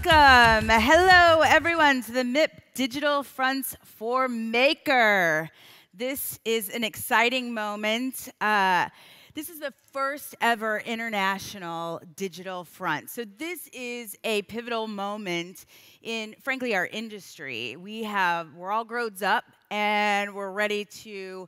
Welcome. Hello, everyone, to the MIP Digital Fronts for Maker. This is an exciting moment. This is the first ever international digital front. So this is a pivotal moment in, frankly, our industry. We're all grown up and we're ready to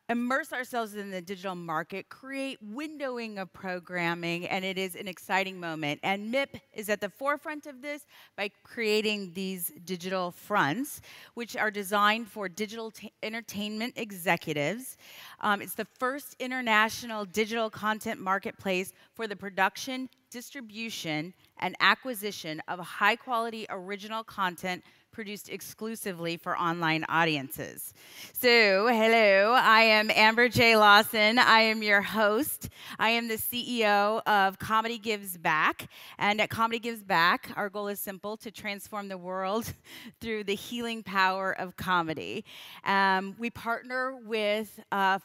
immerse ourselves in the digital market, create windowing of programming, and it is an exciting moment. And MIP is at the forefront of this by creating these digital fronts, which are designed for digital entertainment executives. It's the first international digital content marketplace for the production, distribution, and acquisition of high-quality original content produced exclusively for online audiences. So, hello, I am Amber J. Lawson. I am your host. I am the CEO of Comedy Gives Back. And at Comedy Gives Back, our goal is simple: to transform the world through the healing power of comedy. We partner with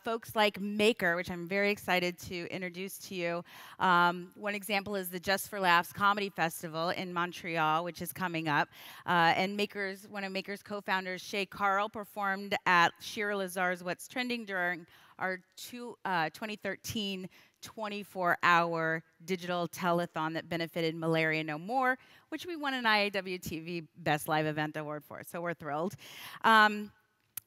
folks like Maker, which I'm very excited to introduce to you. One example is the Just for Laughs Comedy Festival in Montreal, which is coming up. And one of Maker's co-founders, Shay Carl, performed at Shira Lazar's What's Trending during our 2013 24-hour digital telethon that benefited Malaria No More, which we won an IAWTV Best Live Event Award for, so we're thrilled.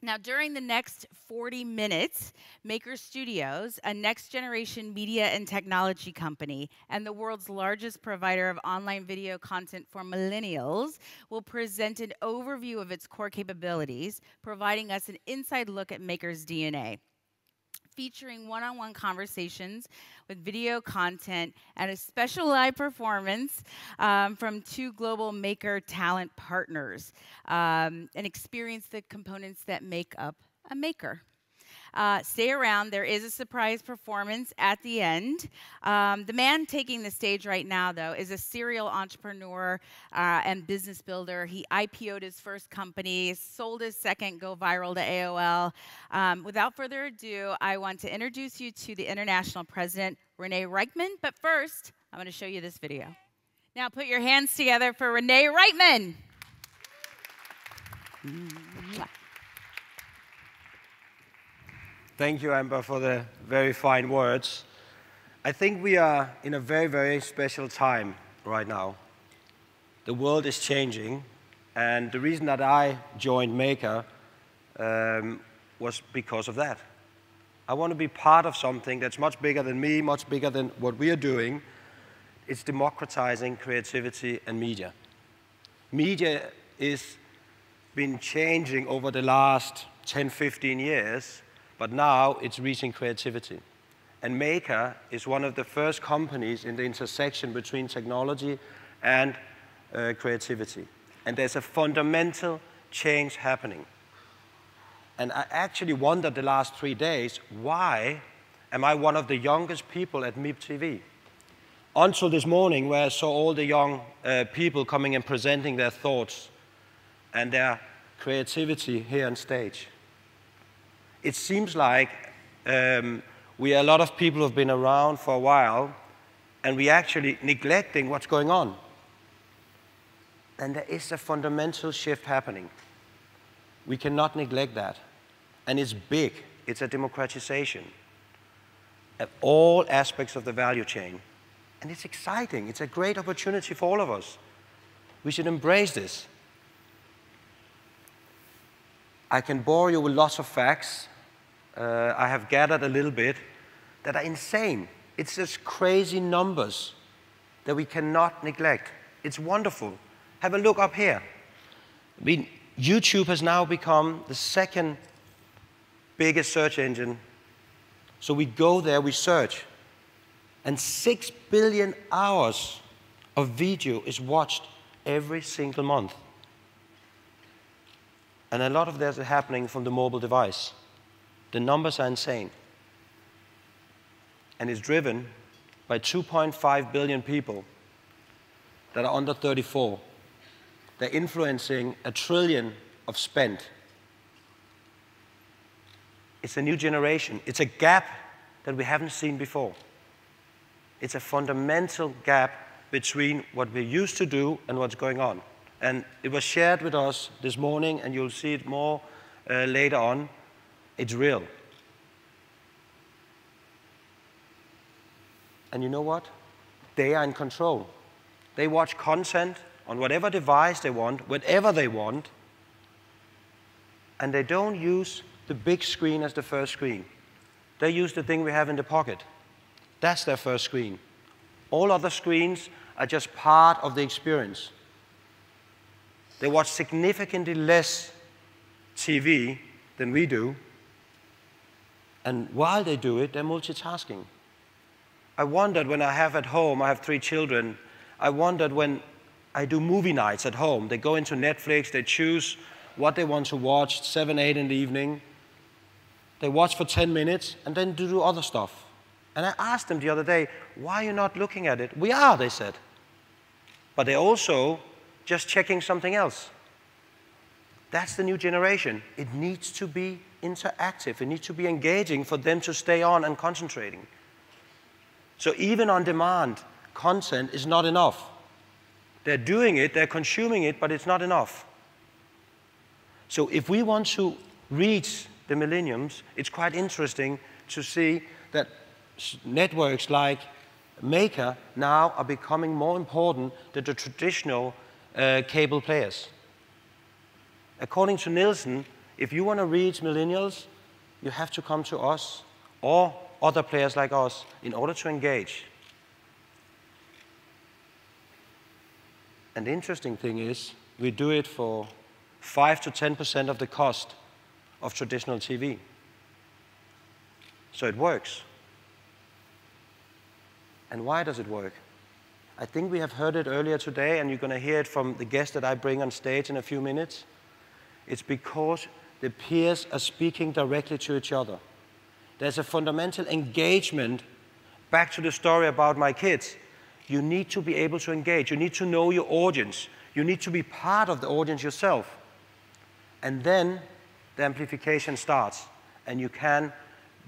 Now, during the next 40 minutes, Maker Studios, a next-generation media and technology company and the world's largest provider of online video content for millennials, will present an overview of its core capabilities, providing us an inside look at Maker's DNA, featuring one-on-one conversations with video content and a special live performance from two global Maker talent partners, and experience the components that make up a Maker. Stay around. There is a surprise performance at the end. The man taking the stage right now, though, is a serial entrepreneur and business builder. He IPO'd his first company, sold his second, go viral to AOL. Without further ado, I want to introduce you to the international president, Renee Reichman. But first, I'm going to show you this video. Now put your hands together for Renee Reichman. Thank you, Amber, for the very fine words. I think we are in a very, very special time right now. The world is changing, and the reason that I joined Maker was because of that. I want to be part of something that's much bigger than me, much bigger than what we are doing. It's democratizing creativity and media. Media has been changing over the last 10, 15 years, but now it's reaching creativity. And Maker is one of the first companies in the intersection between technology and creativity. And there's a fundamental change happening. And I actually wondered the last 3 days, why am I one of the youngest people at MIP TV? Until this morning, where I saw all the young people coming and presenting their thoughts and their creativity here on stage. It seems like we are a lot of people who have been around for a while, and we're actually neglecting what's going on. And there is a fundamental shift happening. We cannot neglect that. And it's big. It's a democratization at all aspects of the value chain. And it's exciting. It's a great opportunity for all of us. We should embrace this. I can bore you with lots of facts. I have gathered a little bit that are insane. It's just crazy numbers that we cannot neglect. It's wonderful. Have a look up here. I mean, YouTube has now become the second biggest search engine. So we go there, we search, and 6 billion hours of video is watched every single month. And a lot of that is happening from the mobile device. The numbers are insane. And it's driven by 2.5 billion people that are under 34. They're influencing $1 trillion of spend. It's a new generation. It's a gap that we haven't seen before. It's a fundamental gap between what we used to do and what's going on. And it was shared with us this morning, and you'll see it more later on. It's real. And you know what? They are in control. They watch content on whatever device they want, whatever they want, and they don't use the big screen as the first screen. They use the thing we have in the pocket. That's their first screen. All other screens are just part of the experience. They watch significantly less TV than we do, and while they do it, they're multitasking. I wondered when I have 3 children, I wondered when I do movie nights at home, they go into Netflix, they choose what they want to watch, 7, 8 in the evening. They watch for 10 minutes and then do other stuff. And I asked them the other day, why are you not looking at it? We are, they said. But they're also just checking something else. That's the new generation. It needs to be interactive. It needs to be engaging for them to stay on and concentrating. So even on-demand content is not enough. They're doing it, they're consuming it, but it's not enough. So if we want to reach the millenniums, it's quite interesting to see that networks like Maker now are becoming more important than the traditional cable players. According to Nielsen, if you want to reach millennials, you have to come to us or other players like us in order to engage. And the interesting thing is, we do it for 5 to 10% of the cost of traditional TV. So it works. And why does it work? I think we have heard it earlier today, and you're going to hear it from the guest that I bring on stage in a few minutes. It's because the peers are speaking directly to each other. There's a fundamental engagement. Back to the story about my kids. You need to be able to engage. You need to know your audience. You need to be part of the audience yourself. And then the amplification starts, and you can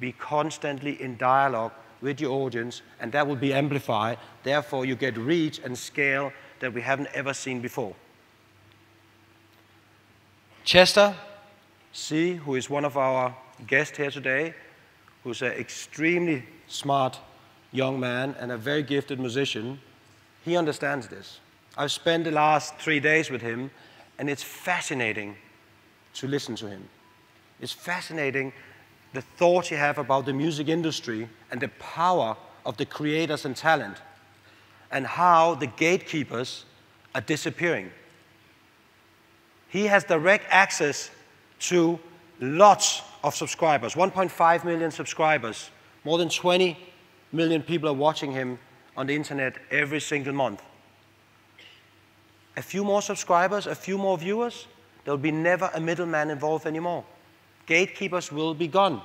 be constantly in dialogue with your audience, and that will be amplified. Therefore, you get reach and scale that we haven't ever seen before. Chester C., who is one of our guests here today, who's an extremely smart young man and a very gifted musician, he understands this. I've spent the last 3 days with him, and it's fascinating to listen to him. It's fascinating the thoughts you have about the music industry and the power of the creators and talent, and how the gatekeepers are disappearing. He has direct access to lots of subscribers, 1.5 million subscribers. More than 20 million people are watching him on the internet every single month. A few more subscribers, a few more viewers, there'll be never a middleman involved anymore. Gatekeepers will be gone.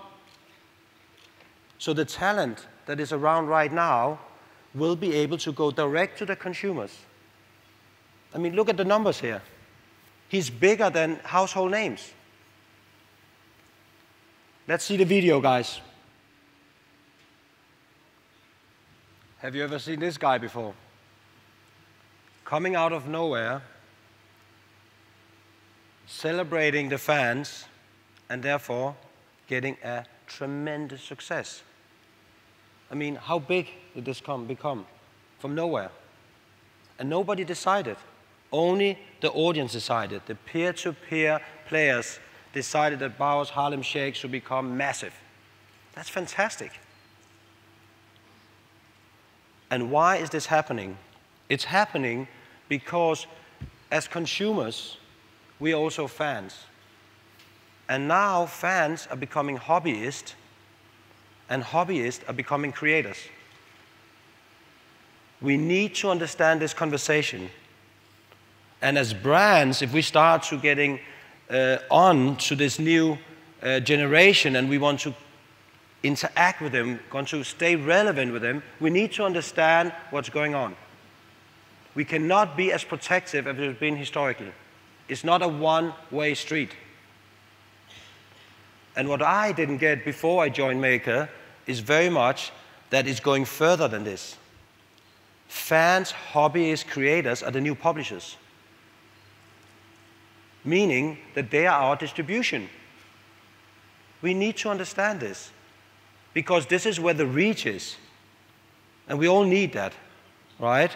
So the talent that is around right now will be able to go direct to the consumers. I mean, look at the numbers here. He's bigger than household names. Let's see the video, guys. Have you ever seen this guy before? Coming out of nowhere, celebrating the fans, and therefore getting a tremendous success. I mean, how big did this become? From nowhere. And nobody decided. Only the audience decided. The peer-to-peer players decided that Bauhaus Harlem Shake should become massive. That's fantastic. And why is this happening? It's happening because as consumers, we are also fans. And now fans are becoming hobbyists, and hobbyists are becoming creators. We need to understand this conversation. And as brands, if we start to getting on to this new generation and we want to interact with them, want to stay relevant with them, we need to understand what's going on. We cannot be as protective as we've been historically. It's not a one-way street. And what I didn't get before I joined Maker is very much that it's going further than this. Fans, hobbyists, creators are the new publishers. Meaning that they are our distribution. We need to understand this, because this is where the reach is. And we all need that, right?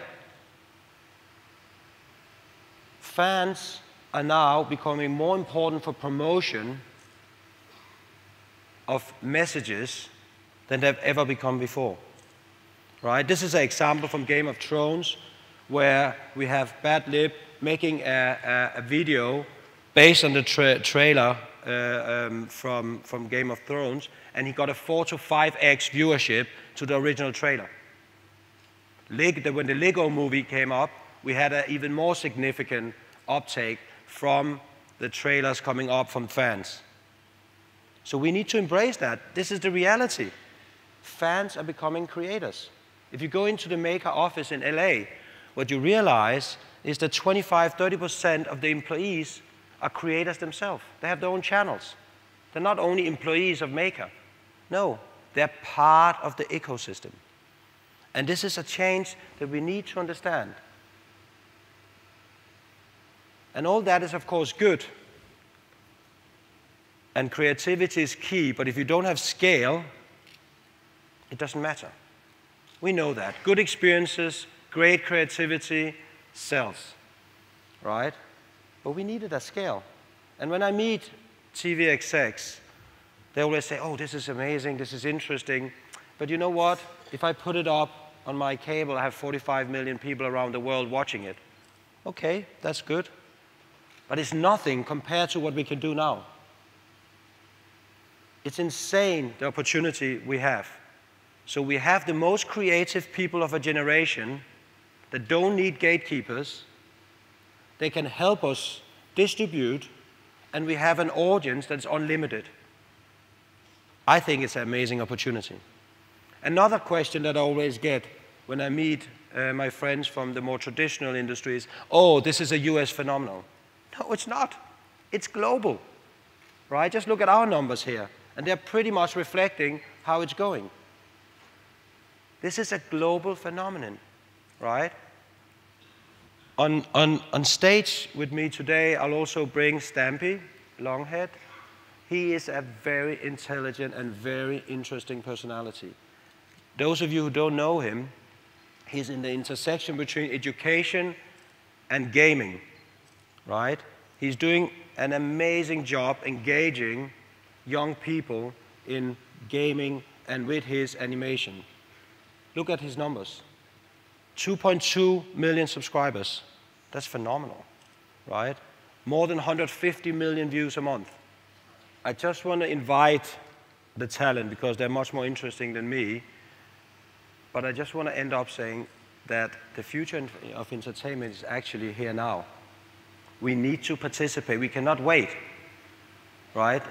Fans are now becoming more important for promotion of messages than they've ever become before, right? This is an example from Game of Thrones, where we have Bad Lip making a video based on the trailer from Game of Thrones, and he got a 4 to 5x viewership to the original trailer. When the Lego movie came up, we had an even more significant uptake from the trailers coming up from fans. So we need to embrace that. This is the reality. Fans are becoming creators. If you go into the Maker office in LA, what you realize is that 25–30% of the employees are creators themselves. They have their own channels. They're not only employees of Maker. No, they're part of the ecosystem. And this is a change that we need to understand. And all that is, of course, good. And creativity is key, but if you don't have scale, it doesn't matter. We know that. Good experiences, great creativity, sells, right? But we need it at scale. And when I meet TV execs, they always say, oh, this is amazing, this is interesting. But you know what? If I put it up on my cable, I have 45 million people around the world watching it. Okay, that's good. But it's nothing compared to what we can do now. It's insane, the opportunity we have. So we have the most creative people of a generation that don't need gatekeepers. They can help us distribute, and we have an audience that's unlimited. I think it's an amazing opportunity. Another question that I always get when I meet my friends from the more traditional industries, oh, this is a US phenomenon. No, it's not. It's global, right? Just look at our numbers here, and they're pretty much reflecting how it's going. This is a global phenomenon, right? On stage with me today, I'll also bring Stampy Longhead. He is a very intelligent and very interesting personality. Those of you who don't know him, he's in the intersection between education and gaming, right? He's doing an amazing job engaging young people in gaming and with his animation. Look at his numbers. 2.2 million subscribers. That's phenomenal, right? More than 150 million views a month. I just want to invite the talent, because they're much more interesting than me, but I just want to end up saying that the future of entertainment is actually here now. We need to participate. We cannot wait, right?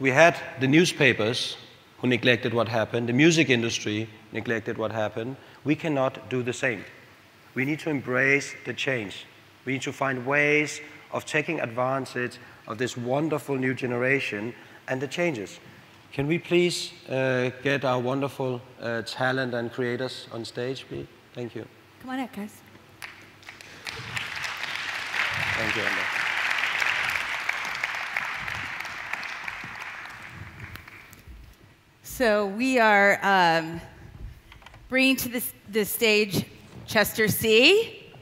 We had the newspapers who neglected what happened. The music industry neglected what happened. We cannot do the same. We need to embrace the change. We need to find ways of taking advantage of this wonderful new generation and the changes. Can we please get our wonderful talent and creators on stage, please? Thank you. Come on up, guys. Thank you, Amber. So we are bringing to the stage Chester C.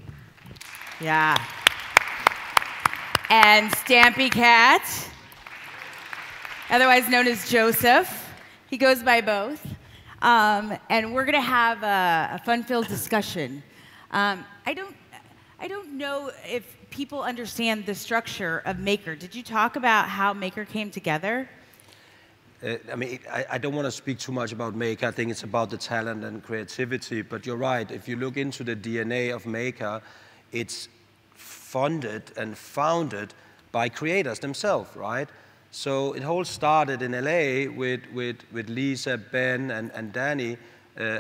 Yeah. And Stampy Cat, otherwise known as Joseph. He goes by both. And we're going to have a fun-filled discussion. I don't know if people understand the structure of Maker. Did you talk about how Maker came together? I mean, I don't want to speak too much about Maker. I think it's about the talent and creativity. But you're right. If you look into the DNA of Maker, it's funded and founded by creators themselves, right? So it all started in LA with Lisa, Ben, and Danny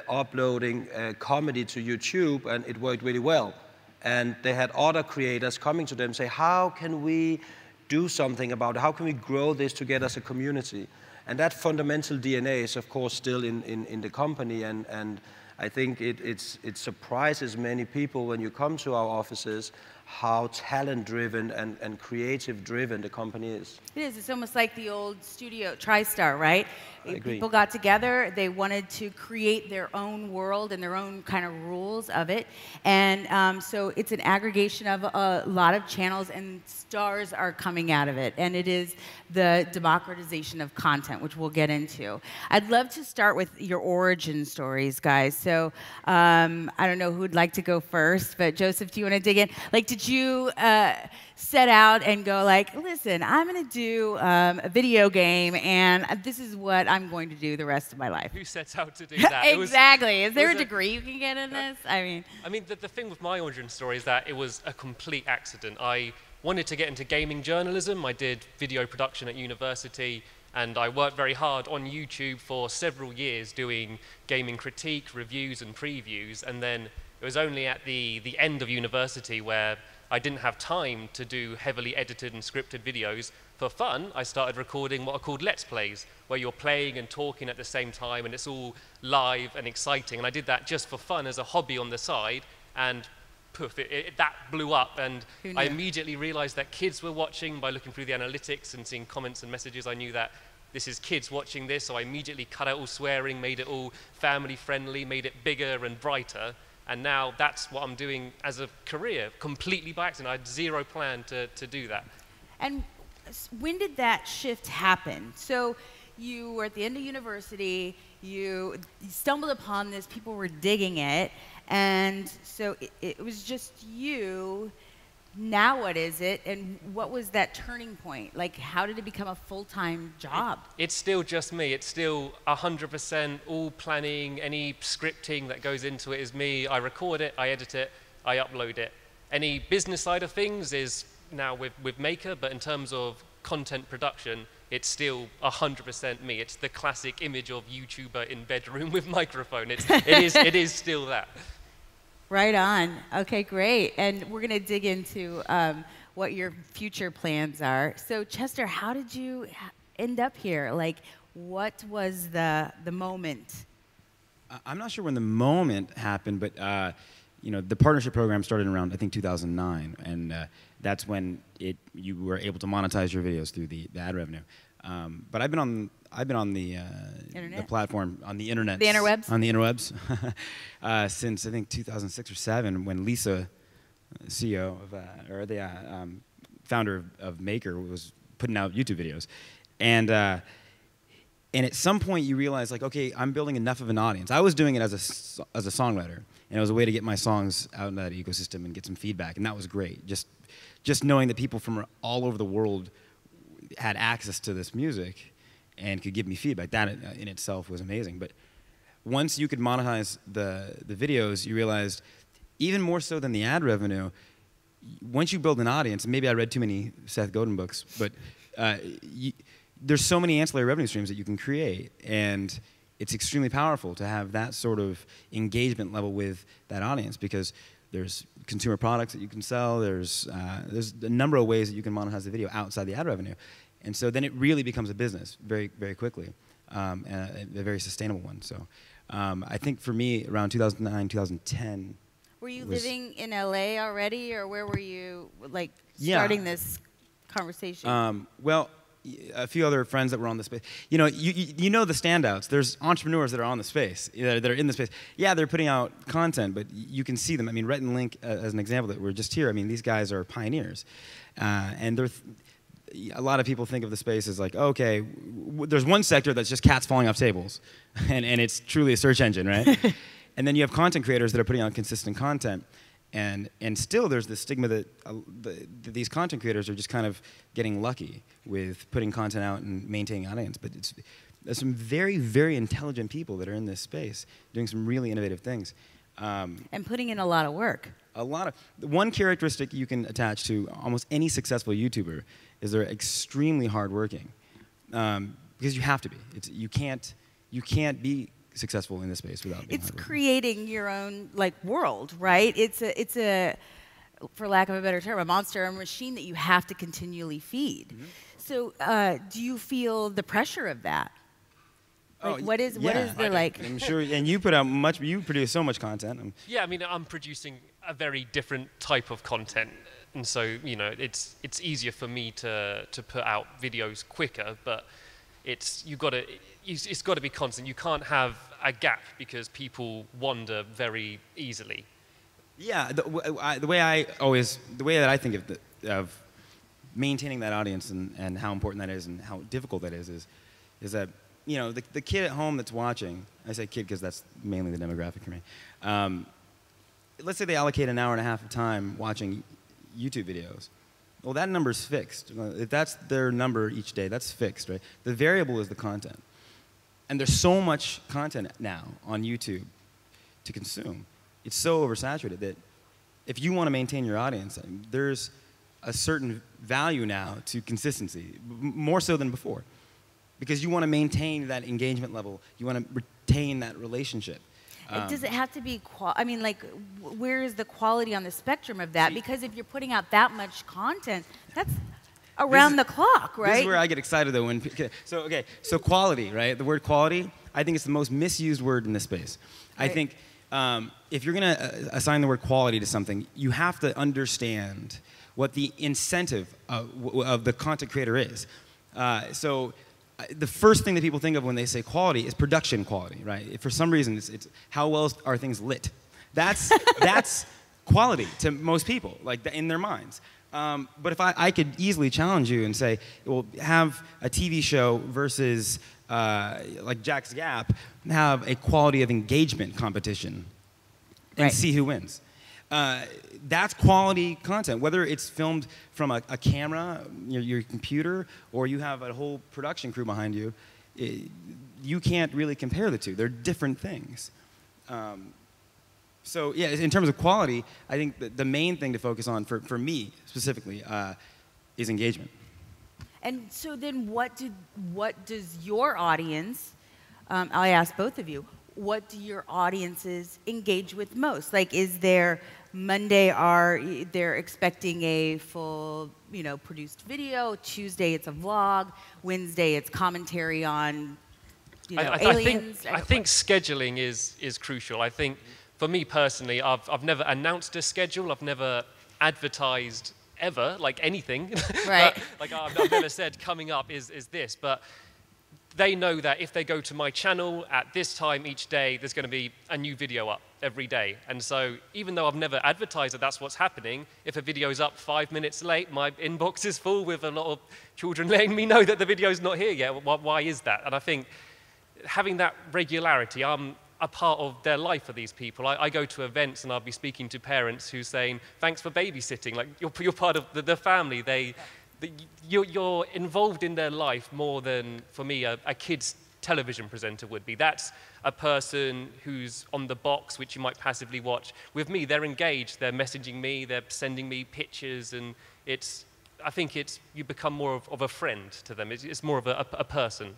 uploading comedy to YouTube, and it worked really well. And they had other creators coming to them and say, how can we do something about it? How can we grow this together as a community? And that fundamental DNA is, of course, still in the company, and I think it surprises many people when you come to our offices how talent-driven and creative-driven the company is. It is. It's almost like the old studio, TriStar, right? I agree. People got together. They wanted to create their own world and their own kind of rules of it. And so it's an aggregation of a lot of channels, and stars are coming out of it. And it is the democratization of content, which we'll get into. I'd love to start with your origin stories, guys. So I don't know who'd like to go first, but Joseph, do you want to dig in? Like, did you set out and go like, listen, I'm going to do a video game, and this is what I'm going to do the rest of my life? Who sets out to do that? Exactly. Is there a degree you can get in this? I mean, the thing with my origin story is that it was a complete accident. I wanted to get into gaming journalism. I did video production at university, and I worked very hard on YouTube for several years doing gaming critique, reviews, and previews. And then it was only at the end of university where I didn't have time to do heavily edited and scripted videos. For fun, I started recording what are called Let's Plays, where you're playing and talking at the same time, and it's all live and exciting. And I did that just for fun as a hobby on the side, and poof, that blew up. And I immediately realized that kids were watching. By looking through the analytics and seeing comments and messages, I knew that this is kids watching this, so I immediately cut out all swearing, made it all family friendly, made it bigger and brighter. And now that's what I'm doing as a career, completely by accident. I had zero plan to do that. And when did that shift happen? So you were at the end of university, you stumbled upon this, people were digging it, and so it was just you. Now what is it, and what was that turning point? Like, how did it become a full-time job? It's still just me. It's still 100% all planning. Any scripting that goes into it is me. I record it, I edit it, I upload it. Any business side of things is now with Maker, but in terms of content production, it's still 100% me. It's the classic image of YouTuber in bedroom with microphone. It is still that. Right on. Okay, great. And we're going to dig into what your future plans are. So, Chester, how did you end up here? Like, what was the moment? I'm not sure when the moment happened, but the partnership program started around, I think, 2009, and that's when you were able to monetize your videos through the ad revenue. But I've been on the platform, on the internet. The interwebs? On the interwebs. Since, I think, 2006 or 7, when Lisa, CEO of, the founder of Maker, was putting out YouTube videos. And at some point, you realize, like, okay, I'm building enough of an audience. I was doing it as a songwriter, and it was a way to get my songs out in that ecosystem and get some feedback, and that was great. Just knowing that people from all over the world had access to this music and could give me feedback, that in itself was amazing. But once you could monetize the videos, you realized, even more so than the ad revenue, once you build an audience, and maybe I read too many Seth Godin books, but there's so many ancillary revenue streams that you can create, and it's extremely powerful to have that sort of engagement level with that audience, because there's consumer products that you can sell. There's a number of ways that you can monetize the video outside the ad revenue. And so then it really becomes a business very, very quickly, and a very sustainable one. So I think for me, around 2009, 2010. Were you living in LA already, or where were you, like, starting this conversation? Well, a few other friends that were on the space. You know the standouts. There's entrepreneurs that are on the space, that are in the space. Yeah, they're putting out content, but you can see them. I mean, Rhett and Link, as an example, that were just here. I mean, these guys are pioneers, and a lot of people think of the space as like, okay, there's one sector that's just cats falling off tables, and it's truly a search engine, right? And then you have content creators that are putting out consistent content. And still there's the stigma that these content creators are just kind of getting lucky with putting content out and maintaining audience. But there's some very, very intelligent people that are in this space doing some really innovative things. And putting in a lot of work. One characteristic you can attach to almost any successful YouTuber is they're extremely hardworking. Because you have to be. You can't be successful in this space without being hardworking. Creating your own world, right? It's a, for lack of a better term, a monster, a machine that you have to continually feed. Mm-hmm. So do you feel the pressure of that? Like, what is the I do. like? I'm sure, and you produce so much content. Yeah, I mean, I'm producing a very different type of content, and so it's easier for me to put out videos quicker, but it's got to be constant. You can't have a gap because people wander very easily. Yeah, the way that I think of maintaining that audience and how important that is and how difficult that is that the kid at home that's watching, I say kid because that's mainly the demographic for me. Let's say they allocate an hour and a half of time watching YouTube videos. Well, that number's fixed. If that's their number each day, that's fixed, right? The variable is the content. And there's so much content now on YouTube to consume. It's so oversaturated that if you want to maintain your audience, there's a certain value now to consistency, more so than before. Because you want to maintain that engagement level. You want to retain that relationship. Does it have to be I mean, like, where is the quality on the spectrum of that? Because if you're putting out that much content, that's around the clock, right? This is where I get excited, though. So quality, right? The word quality, I think it's the most misused word in this space. Right. I think if you're going to assign the word quality to something, you have to understand what the incentive of the content creator is. The first thing that people think of when they say quality is production quality, right? For some reason, it's how well are things lit. That's quality to most people, like in their minds. But if I could easily challenge you and say, well, have a TV show versus like Jack's Gap, have a quality of engagement competition and see who wins. That's quality content, whether it's filmed from a camera, your computer, or you have a whole production crew behind you. You can't really compare the two. They're different things. So yeah, in terms of quality, I think the main thing to focus on for me specifically is engagement. And so then what does your audience, I'll ask both of you, what do your audiences engage with most? Like, is there Monday they're expecting a full, produced video, Tuesday it's a vlog, Wednesday it's commentary on, aliens? I think scheduling is crucial. I think for me personally, I've never announced a schedule. I've never advertised ever, like anything. Right. I've never said coming up is this, but they know that if they go to my channel at this time each day, there's going to be a new video up every day. And so even though I've never advertised that that's what's happening, if a video's up 5 minutes late, my inbox is full with a lot of children letting me know that the video's not here yet. Why is that? And I think having that regularity, I'm a part of their life for these people. I go to events and I'll be speaking to parents who are saying, thanks for babysitting. Like, you're part of the family. You're involved in their life more than, for me, a kid's television presenter would be. That's a person who's on the box, which you might passively watch. With me, they're engaged. They're messaging me. They're sending me pictures. And I think you become more of a friend to them. It's more of a person.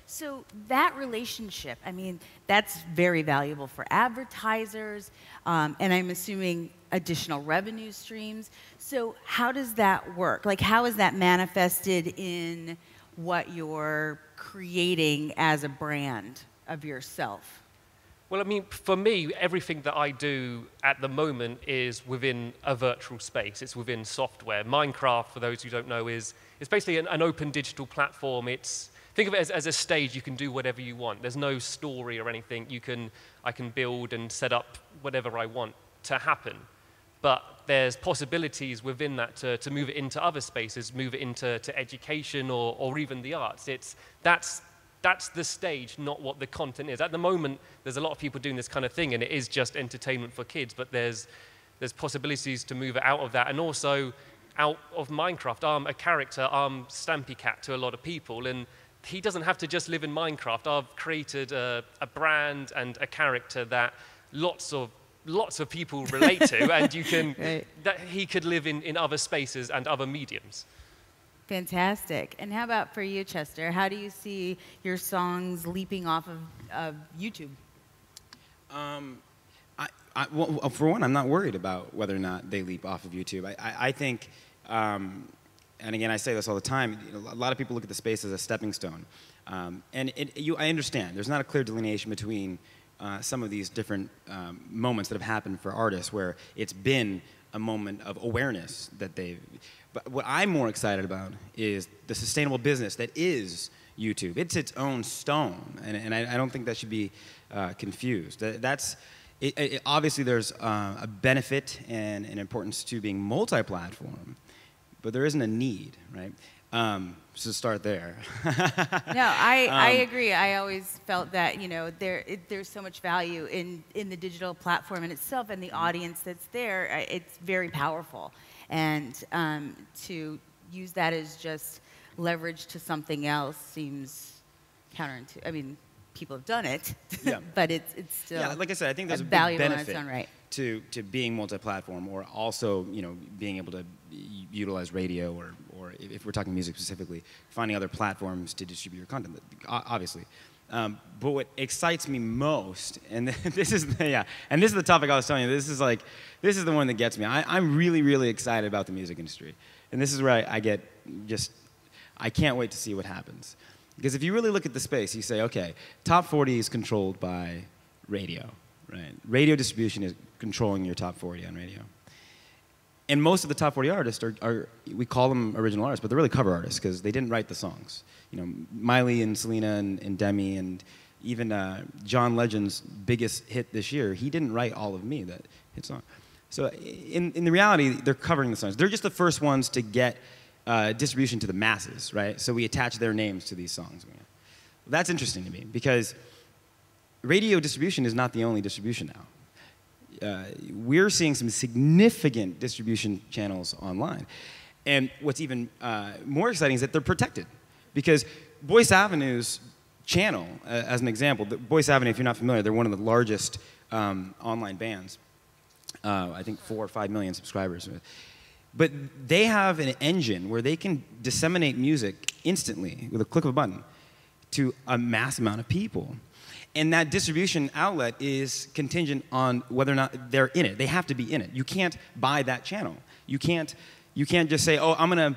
So that relationship, I mean, that's very valuable for advertisers, and I'm assuming additional revenue streams. So how does that work? Like, how is that manifested in what you're creating as a brand of yourself? Well, I mean, for me, everything that I do at the moment is within a virtual space. It's within software. Minecraft, for those who don't know, it's basically an open digital platform. Think of it as a stage. You can do whatever you want. There's no story or anything. I can build and set up whatever I want to happen. But there's possibilities within that to move it into other spaces, move it into education or even the arts. That's the stage, not what the content is. At the moment, there's a lot of people doing this kind of thing, and it is just entertainment for kids. But there's possibilities to move it out of that, and also out of Minecraft. I'm a character. I'm Stampy Cat to a lot of people, and he doesn't have to just live in Minecraft. I've created a brand and a character that lots of people relate to, and that he could live in other spaces and other mediums. Fantastic. And how about for you, Chester? How do you see your songs leaping off of YouTube? Well, for one, I'm not worried about whether or not they leap off of YouTube. I think and again, I say this all the time, a lot of people look at the space as a stepping stone. And I understand, there's not a clear delineation between some of these different moments that have happened for artists where it's been a moment of awareness that they've, but what I'm more excited about is the sustainable business that is YouTube. It's its own stone, and I don't think that should be confused. Obviously there's a benefit and an importance to being multi-platform, but there isn't a need, right? So start there. No, I agree. I always felt that, you know, there's so much value in the digital platform in itself and the audience that's there. It's very powerful. And to use that as just leverage to something else seems counterintuitive. I mean, people have done it, yeah. But it's still, yeah, like I said, I think there's a big benefit to being multi-platform, or also, you know, being able to utilize radio, or if we're talking music specifically, finding other platforms to distribute your content, obviously. But what excites me most, and this is the topic I was telling you. This is the one that gets me. I'm really, really excited about the music industry, and this is where I can't wait to see what happens. Because if you really look at the space, you say, okay, top 40 is controlled by radio, right? Radio distribution is controlling your top 40 on radio. And most of the top 40 artists we call them original artists, but they're really cover artists because they didn't write the songs. You know, Miley and Selena and Demi, and even John Legend's biggest hit this year, he didn't write All of Me, that hit song. So in the reality, they're covering the songs. They're just the first ones to get distribution to the masses, right? So we attach their names to these songs. That's interesting to me because radio distribution is not the only distribution now. We're seeing some significant distribution channels online. And what's even more exciting is that they're protected. Because Boyce Avenue's channel, as an example, Boyce Avenue, if you're not familiar, they're one of the largest online bands. I think 4 or 5 million subscribers. But they have an engine where they can disseminate music instantly with a click of a button to a mass amount of people. And that distribution outlet is contingent on whether or not they're in it. They have to be in it. You can't buy that channel. You can't just say, oh,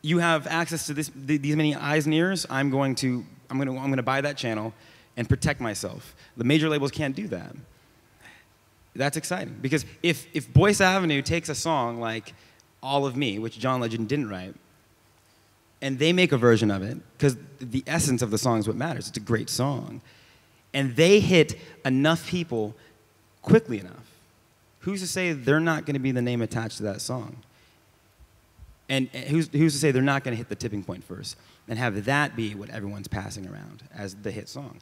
you have access to these many eyes and ears. I'm going to buy that channel and protect myself. The major labels can't do that. That's exciting because if Boyce Avenue takes a song like All of Me, which John Legend didn't write, and they make a version of it, because the essence of the song is what matters. It's a great song. And they hit enough people quickly enough. Who's to say they're not going to be the name attached to that song? And who's to say they're not going to hit the tipping point first and have that be what everyone's passing around as the hit song?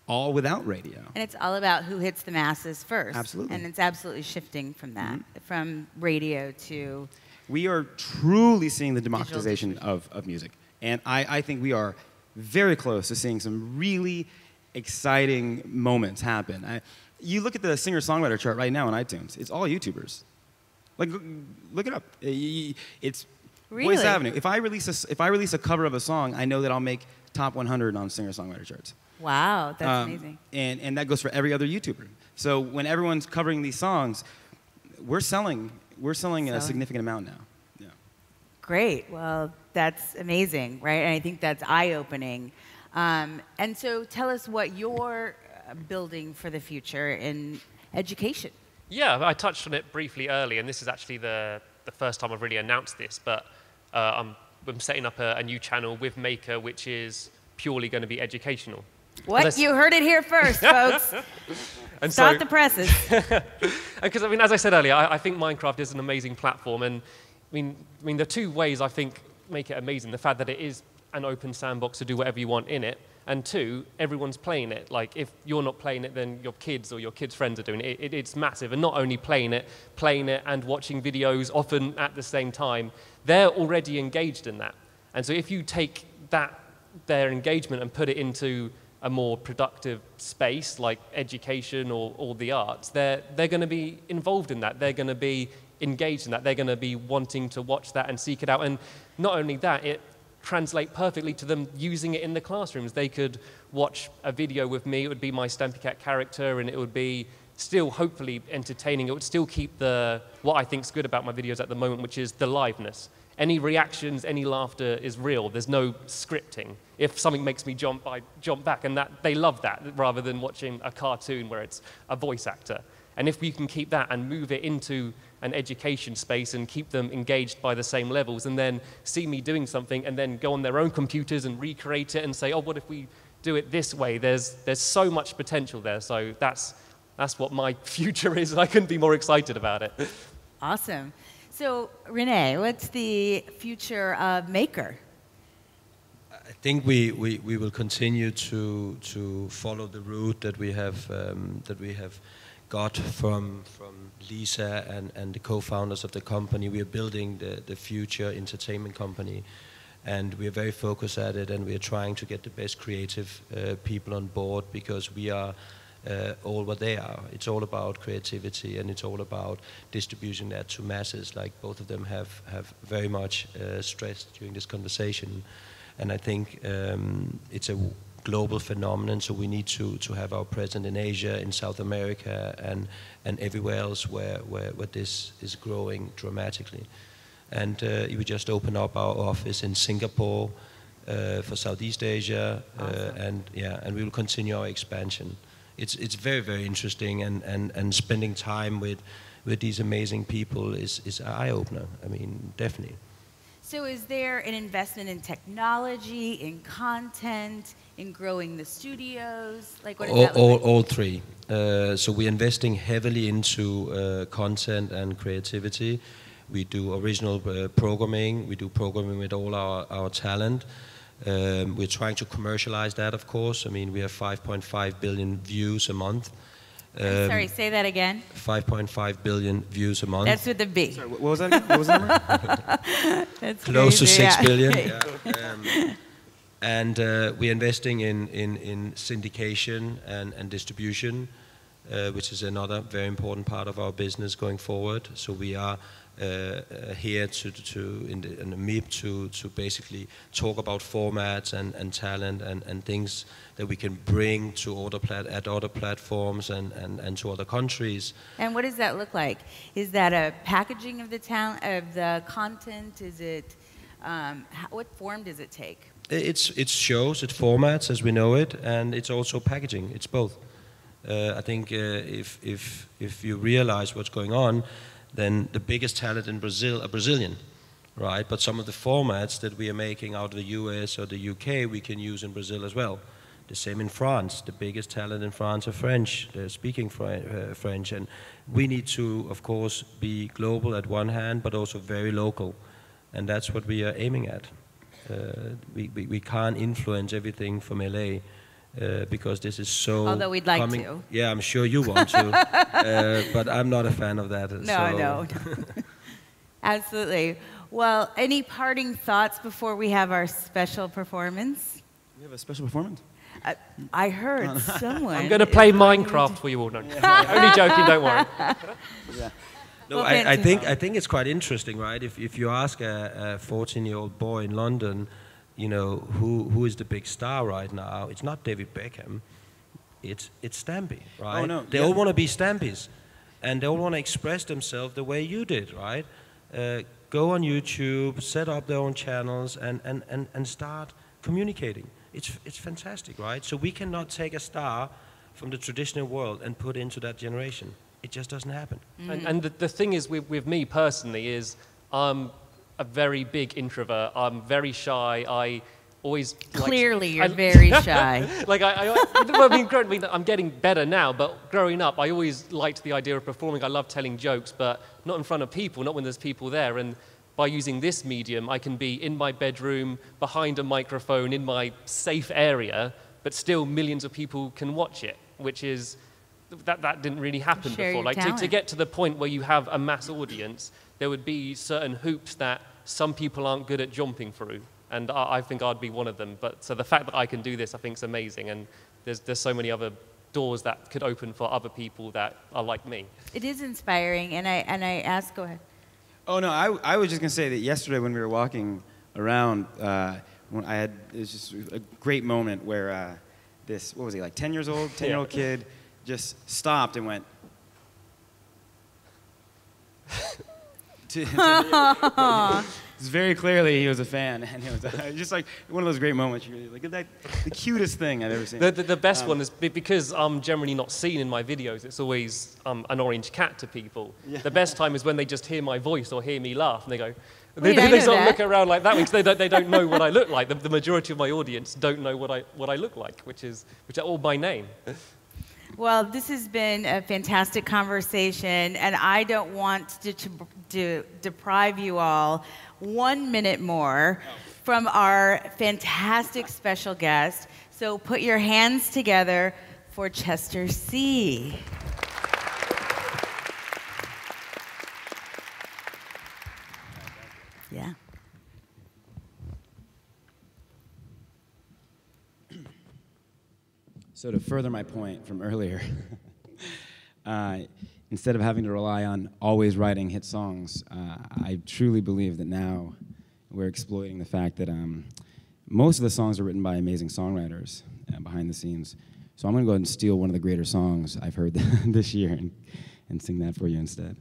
All without radio. And it's all about who hits the masses first. Absolutely. And it's absolutely shifting from that, from radio to... We are truly seeing the democratization of music. And I think we are very close to seeing some really exciting moments happen. You look at the singer-songwriter chart right now on iTunes. It's all YouTubers. Like, look it up. It's really? Boyce Avenue. If I release a cover of a song, I know that I'll make top 100 on singer-songwriter charts. Wow, that's amazing. And that goes for every other YouTuber. So when everyone's covering these songs, we're selling a significant amount now. Yeah. Great. Well, that's amazing, right? And I think that's eye-opening. And so tell us what you're building for the future in education. Yeah, I touched on it briefly earlier, and this is actually the first time I've really announced this, but I'm setting up a new channel with Maker, which is purely going to be educational. What? You heard it here first, folks. And start the presses. Because, I mean, as I said earlier, I think Minecraft is an amazing platform. And, I mean, there are 2 ways I think make it amazing. The fact that it is an open sandbox to do whatever you want in it. And 2, everyone's playing it. Like, if you're not playing it, then your kids or your kids' friends are doing it. It's massive. And not only playing it and watching videos often at the same time, they're already engaged in that. And so if you take their engagement and put it into a more productive space like education or the arts, they're going to be involved in that. They're going to be engaged in that. They're going to be wanting to watch that and seek it out. And not only that, it translates perfectly to them using it in the classrooms. They could watch a video with me. It would be my Stampy Cat character, and it would be still hopefully entertaining. It would still keep what I think is good about my videos at the moment, which is the liveness. Any reactions, any laughter is real. There's no scripting. If something makes me jump, I jump back, and they love that, rather than watching a cartoon where it's a voice actor. And if we can keep that and move it into an education space and keep them engaged by the same levels, and then see me doing something and then go on their own computers and recreate it and say, oh, what if we do it this way? There's so much potential there. So that's what my future is. I couldn't be more excited about it. Awesome. So, Renee, what's the future of Maker? I think we will continue to follow the route that we have got from Lisa and the co-founders of the company. We are building the future entertainment company, and we are very focused at it, and we are trying to get the best creative people on board, because we are all what they are. It's all about creativity, and it's all about distributing that to masses, like both of them have very much stressed during this conversation. And I think it's a global phenomenon, so we need to have our presence in Asia, in South America, and everywhere else where this is growing dramatically. And we just opened up our office in Singapore for Southeast Asia, awesome. And we will continue our expansion. It's very, very interesting, and spending time with these amazing people is an eye-opener. I mean, definitely. So is there an investment in technology, in content, in growing the studios? Like, what does that look like? All three. So we're investing heavily into content and creativity. We do original programming. We do programming with all our talent. We're trying to commercialize that, of course. I mean, we have 5.5 billion views a month. I'm sorry, say that again. 5.5 billion views a month. That's with a B. Sorry, what was that again? What was the number? That's close crazy, to 6 yeah. billion. Yeah. And we're investing in syndication and distribution, which is another very important part of our business going forward. So we are here in the MIP to basically talk about formats and talent and things that we can bring to other platforms and to other countries. And what does that look like? Is that a packaging of the talent, of the content? Is it what form does it take? It's shows, it's formats as we know it, and it's also packaging. It's both. I think if you realize what's going on, then the biggest talent in Brazil are Brazilian, right? But some of the formats that we are making out of the US or the UK, we can use in Brazil as well. The same in France. The biggest talent in France are French. They're speaking French. And we need to, of course, be global at one hand, but also very local. And that's what we are aiming at. We can't influence everything from LA. Because this is so. Although we'd like to. Yeah, I'm sure you want to, but I'm not a fan of that. No. Absolutely. Well, any parting thoughts before we have our special performance? We have a special performance? I heard someone. I'm going to play Minecraft for you all. No. Only joking, don't worry. Yeah. No, Well, I think it's quite interesting, right? If you ask a 14-year-old boy in London, you know, who is the big star right now? It's not David Beckham. It's Stampy, right? Oh, no. They all want to be Stampies, and they all want to express themselves the way you did, right? Go on YouTube, set up their own channels, and start communicating. It's fantastic, right? So we cannot take a star from the traditional world and put into that generation. It just doesn't happen. Mm-hmm. And the thing is with me personally is I'm a very big introvert. I'm very shy. I always Clearly, you're very shy. Like I'm getting better now, but growing up, I always liked the idea of performing. I love telling jokes, but not in front of people, not when there's people there. And by using this medium, I can be in my bedroom, behind a microphone, in my safe area, but still millions of people can watch it, which is, that didn't really happen Share before. your Like to get to the point where you have a mass audience, there would be certain hoops that some people aren't good at jumping through. And I think I'd be one of them. But so the fact that I can do this, I think is amazing. And there's so many other doors that could open for other people that are like me. It is inspiring, and I ask, go ahead. Oh, no, I was just going to say that yesterday when we were walking around, when it was just a great moment where this, what was he, like 10 years old, 10-year-old kid just stopped and went. It's very clearly he was a fan, and it was just like one of those great moments. You're like, that the cutest thing I've ever seen. The best one is because I'm generally not seen in my videos. It's always an orange cat to people. Yeah. The best time is when they just hear my voice or hear me laugh, and they go. They sort of look around like that because they don't know what I look like. The majority of my audience don't know what I look like, which are all my name. Well, this has been a fantastic conversation, and I don't want to deprive you all 1 minute more from our fantastic special guest. So put your hands together for Chester See. Yeah. So to further my point from earlier, instead of having to rely on always writing hit songs, I truly believe that now we're exploiting the fact that most of the songs are written by amazing songwriters behind the scenes. So I'm going to go ahead and steal one of the greater songs I've heard this year and sing that for you instead.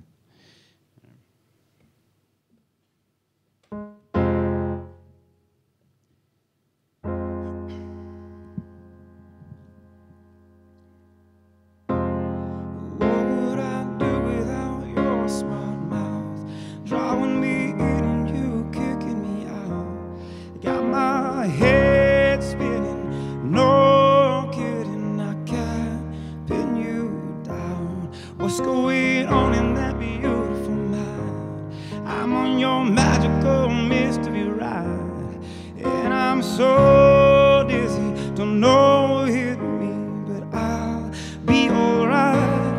What's going on in that beautiful mind? I'm on your magical mystery ride, and I'm so dizzy, don't know what hit me, but I'll be alright.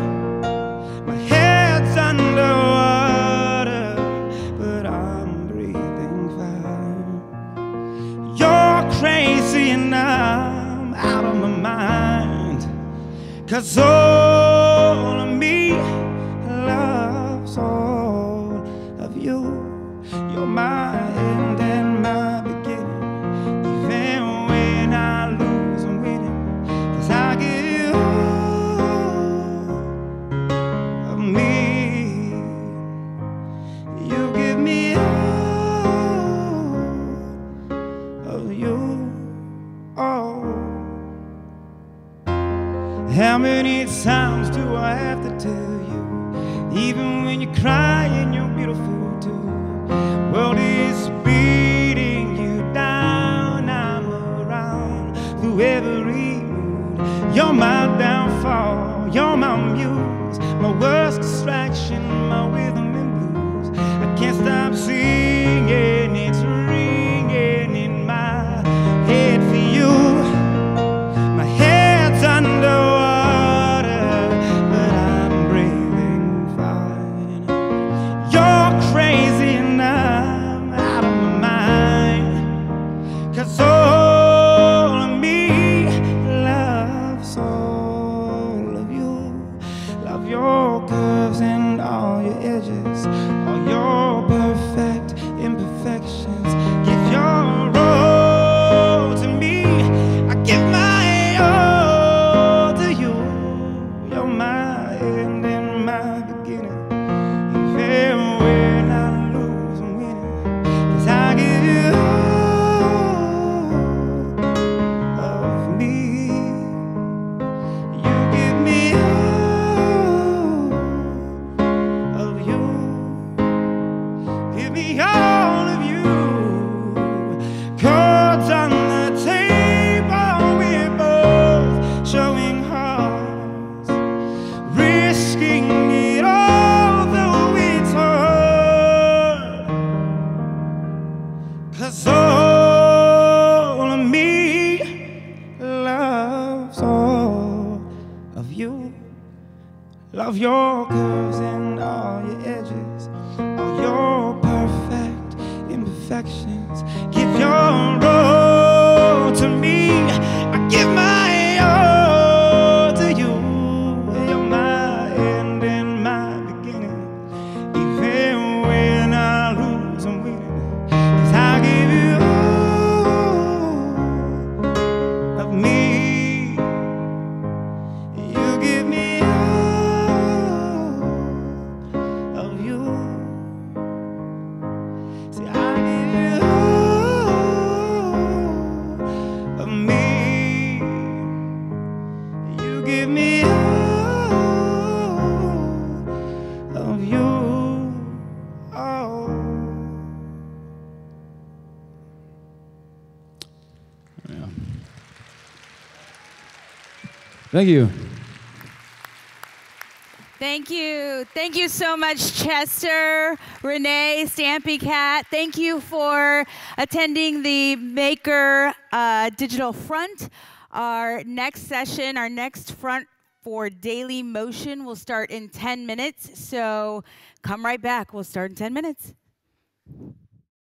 My head's underwater, but I'm breathing fine. You're crazy and I'm out of my mind, 'cause all of me loves all of you. You're my end and my beginning. Even when I lose, I'm winning, 'cause I give you all of me. You give me all of you. Oh. How many times do I have to tell you? Even when you're crying, you're beautiful too. World is beating you down. I'm around through every mood. You're my downfall, you're my muse, my worst distraction, my rhythm and blues. I can't stop singing, it's ringing in my head for you. My head's underwater, but I'm breathing fine. You're crazy and I'm out of my mind, 'cause all of me loves all of you. Love your curves and all your edges, all your perfect imperfections. Give your all to me, I give my all to you. You're my end and my beginning. Even when I lose, I'm winning, 'cause I give you all of me. You give me all of you. Give me all of you. Cards on the table, we're both showing hearts, risking it all, though it's hard. 'Cause all of me loves all of you. Love your curves and all your edges, all your perfect imperfections. Give your all to me, I give my all to you. You're my end and my beginning. Even when I lose, I'm winning, 'cause I give you all of me. You give me all of you. See, I give Thank you. Thank you. Thank you so much, Chester, Renee, Stampy Cat. Thank you for attending the Maker Digital Front. Our next session, our next front for Daily Motion will start in 10 minutes. So come right back. We'll start in 10 minutes.